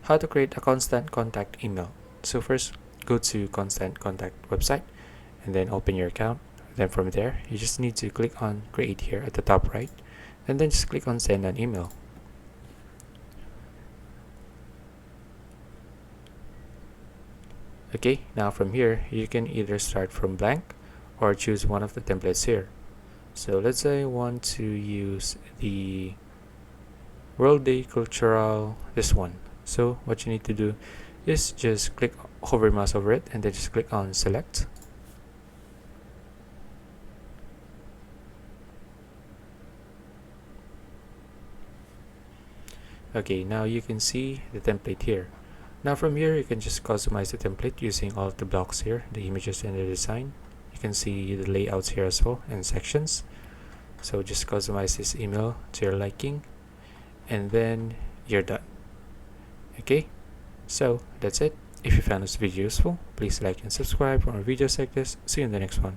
how to create a constant contact email. So first, go to constant contact website and then open your account. Then from there, you just need to click on create here at the top right, and then just click on send an email. Okay, now from here, you can either start from blank or choose one of the templates here. So let's say I want to use the World Day Cultural, this one. So what you need to do is just hover mouse over it and then just click on select. Okay, now you can see the template here. Now from here, you can just customize the template using all of the blocks here, the images and the design. You can see the layouts here as well and sections. So just customize this email to your liking, and then you're done. Okay, so that's it. If you found this video useful, please like and subscribe for more videos like this. See you in the next one.